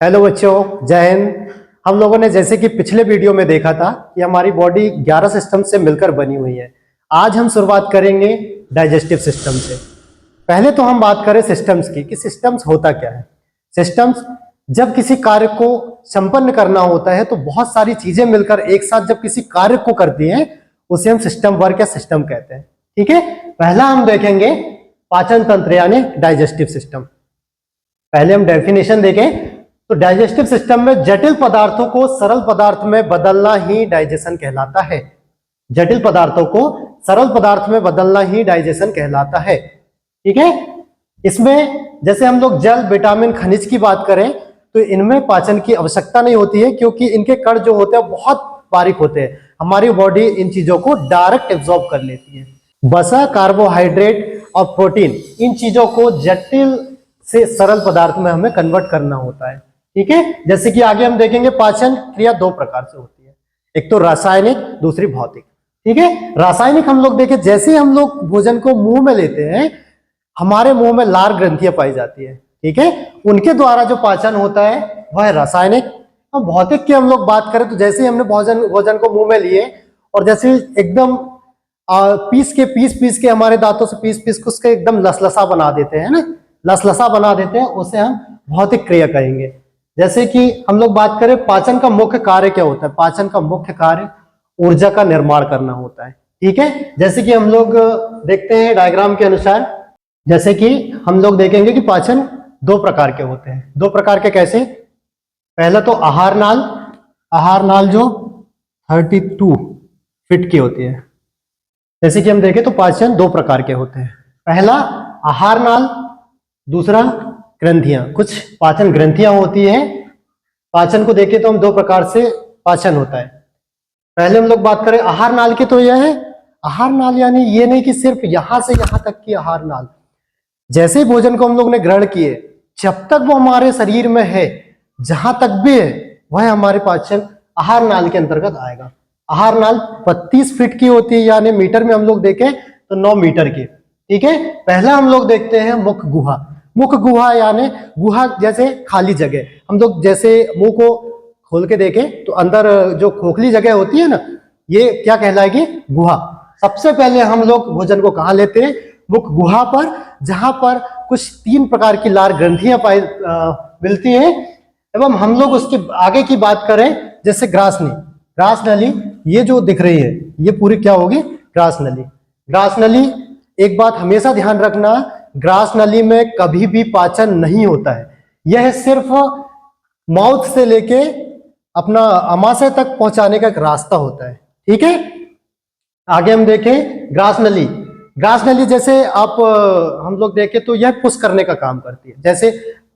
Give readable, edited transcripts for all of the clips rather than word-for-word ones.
Hello बच्चों, जय हिंद। हम लोगों ने जैसे कि पिछले वीडियो में देखा था कि हमारी बॉडी 11 सिस्टम से मिलकर बनी हुई है। आज हम शुरुआत करेंगे डाइजेस्टिव सिस्टम से। पहले तो हम बात करें सिस्टम्स की कि सिस्टम्स होता क्या है। सिस्टम्स जब किसी कार्य को संपन्न करना होता है तो बहुत सारी चीजें मिलकर एक साथ जब किसी कार्य को करती हैं उसे हम सिस्टम वर्क या सिस्टम कहते हैं। ठीक है, पहला हम देखेंगे पाचन तंत्र यानी डाइजेस्टिव सिस्टम। पहले हम डेफिनेशन देखें तो डाइजेस्टिव सिस्टम में जटिल पदार्थों को सरल पदार्थ में बदलना ही डाइजेशन कहलाता है। जटिल पदार्थों को सरल पदार्थ में बदलना ही डाइजेशन कहलाता है। ठीक है, इसमें जैसे हम लोग जल, विटामिन, खनिज की बात करें तो इनमें पाचन की आवश्यकता नहीं होती है क्योंकि इनके कण जो होते हैं बहुत बारीक होते हैं। हमारी बॉडी इन चीजों को डायरेक्ट एब्जॉर्ब कर लेती है। वसा, कार्बोहाइड्रेट और प्रोटीन, इन चीजों को जटिल से सरल पदार्थ में हमें कन्वर्ट करना होता है। ठीक है, जैसे कि आगे हम देखेंगे पाचन क्रिया दो प्रकार से होती है, एक तो रासायनिक, दूसरी भौतिक। ठीक है, रासायनिक हम लोग देखें, जैसे हम लोग भोजन को मुंह में लेते हैं हमारे मुंह में लार ग्रंथियां पाई जाती है। ठीक है, उनके द्वारा जो पाचन होता है वह है रासायनिक। और भौतिक की हम लोग बात करें तो जैसे ही हमने भोजन को मुंह में लिए और जैसे एकदम पीस के हमारे दांतों से पीस के उसके एकदम लसलसा बना देते हैं ना, लसलसा बना देते हैं, उसे हम भौतिक क्रिया कहेंगे। जैसे कि हम लोग बात करें पाचन का मुख्य कार्य क्या होता है। पाचन का मुख्य कार्य ऊर्जा का निर्माण करना होता है। ठीक है, जैसे कि हम लोग देखते हैं डायग्राम के अनुसार, जैसे कि हम लोग देखेंगे कि पाचन दो प्रकार के होते हैं। दो प्रकार के कैसे? पहला तो आहार नाल। आहार नाल जो 32 फीट की होती है। जैसे कि हम देखें तो पाचन दो प्रकार के होते हैं। पहला आहार नाल, दूसरा ग्रंथियां। कुछ पाचन ग्रंथियां होती हैं। पाचन को देखें तो हम दो प्रकार से पाचन होता है। पहले हम लोग बात करें आहार नाल की, तो यह है आहार नाल यानी ये नहीं कि सिर्फ यहां से यहां तक की आहार नाल। जैसे ही भोजन को हम लोग ने ग्रहण किए, जब तक वो हमारे शरीर में है, जहां तक भी है, वह हमारे पाचन आहार नाल के अंतर्गत आएगा। आहार नाल 32 फीट की होती है, यानी मीटर में हम लोग देखें तो 9 मीटर की। ठीक है, पहला हम लोग देखते हैं मुख गुहा। मुख गुहा यानी गुहा जैसे खाली जगह। हम लोग जैसे मुंह को खोल के देखें तो अंदर जो खोखली जगह होती है ना, ये क्या कहलाएगी? गुहा। सबसे पहले हम लोग भोजन को कहाँ लेते हैं? मुख गुहा पर, जहां पर कुछ 3 प्रकार की लार ग्रंथियां मिलती हैं। एवं हम लोग उसके आगे की बात करें, जैसे ग्रास नली। ग्रास नली ये जो दिख रही है ये पूरी क्या होगी? ग्रास नली। ग्रास नली, एक बात हमेशा ध्यान रखना, ग्रास नली में कभी भी पाचन नहीं होता है। यह सिर्फ माउथ से लेके अपना अमाशय तक पहुंचाने का एक रास्ता होता है। ठीक है, आगे हम देखें ग्रास नली। ग्रास नली जैसे आप हम लोग देखें तो यह पुश करने का काम करती है। जैसे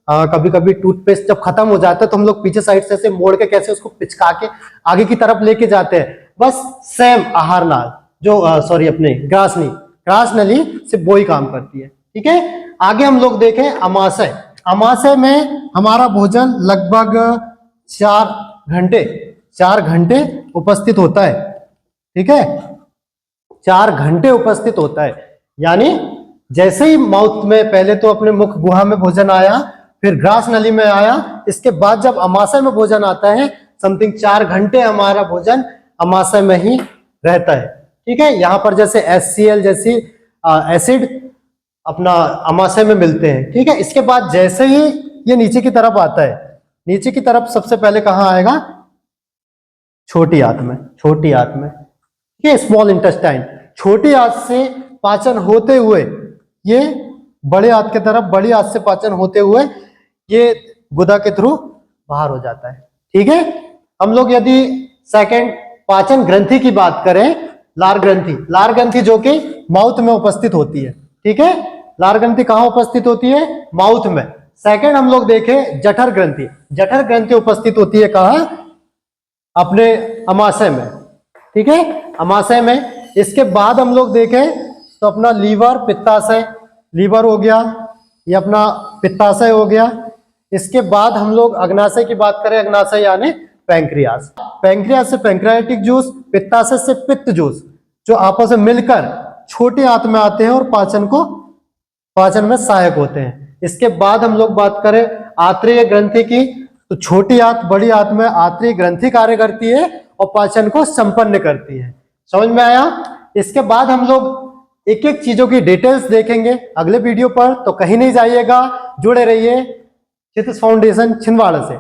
कभी कभी टूथपेस्ट जब खत्म हो जाता है तो हम लोग पीछे साइड से मोड़ के कैसे उसको पिचका के आगे की तरफ लेके जाते हैं, बस सेम आहार नाल जो अपने ग्रास नली से वही काम करती है। ठीक है, आगे हम लोग देखें अमाशय। अमाशय में हमारा भोजन लगभग 4 घंटे उपस्थित होता है। ठीक है, 4 घंटे उपस्थित होता है। यानी जैसे ही माउथ में, पहले तो अपने मुख गुहा में भोजन आया, फिर ग्रास नली में आया, इसके बाद जब अमाशय में भोजन आता है, समथिंग 4 घंटे हमारा भोजन अमाशय में ही रहता है। ठीक है, यहाँ पर जैसे HCl जैसी एसिड अपना अमाशय में मिलते हैं। ठीक है, इसके बाद जैसे ही ये नीचे की तरफ आता है, नीचे की तरफ सबसे पहले कहाँ आएगा? छोटी आंत में। छोटी आंत में, ये स्मॉल इंटेस्टाइन। छोटी आंत से पाचन होते हुए ये बड़े आंत की तरफ, बड़ी आंत से पाचन होते हुए ये गुदा के थ्रू बाहर हो जाता है। ठीक है, हम लोग यदि सेकंड पाचन ग्रंथि की बात करें, लार ग्रंथि। लार ग्रंथि जो कि माउथ में उपस्थित होती है। ठीक है, लार ग्रंथि कहाँ उपस्थित होती है? माउथ में। सेकंड हम लोग देखें जठर ग्रंथि। जठर ग्रंथि उपस्थित होती है कहाँ? अपने अमाशय में। ठीक है, अमाशय में। इसके बाद हम लोग देखें तो अपना लीवर, पित्ताशय। लीवर हो गया, ये अपना पित्ताशय हो गया। इसके बाद हम लोग अग्नाशय की बात करें, अग्नाशय यानी पैंक्रियास। पैंक्रियास से पैंक्रियाटिक जूस, पित्ताशय से पित्त जूस, जो आपस में मिलकर छोटी आंत में आते हैं और पाचन में सहायक होते हैं। इसके बाद हम लोग बात करें आंतरीय ग्रंथि की, तो छोटी आंत बड़ी आंत में आंतरिक ग्रंथि कार्य करती है और पाचन को संपन्न करती है। समझ में आया? इसके बाद हम लोग एक एक चीजों की डिटेल्स देखेंगे अगले वीडियो पर, तो कहीं नहीं जाइएगा, जुड़े रहिए क्षितिज फाउंडेशन छिंदवाड़ा से।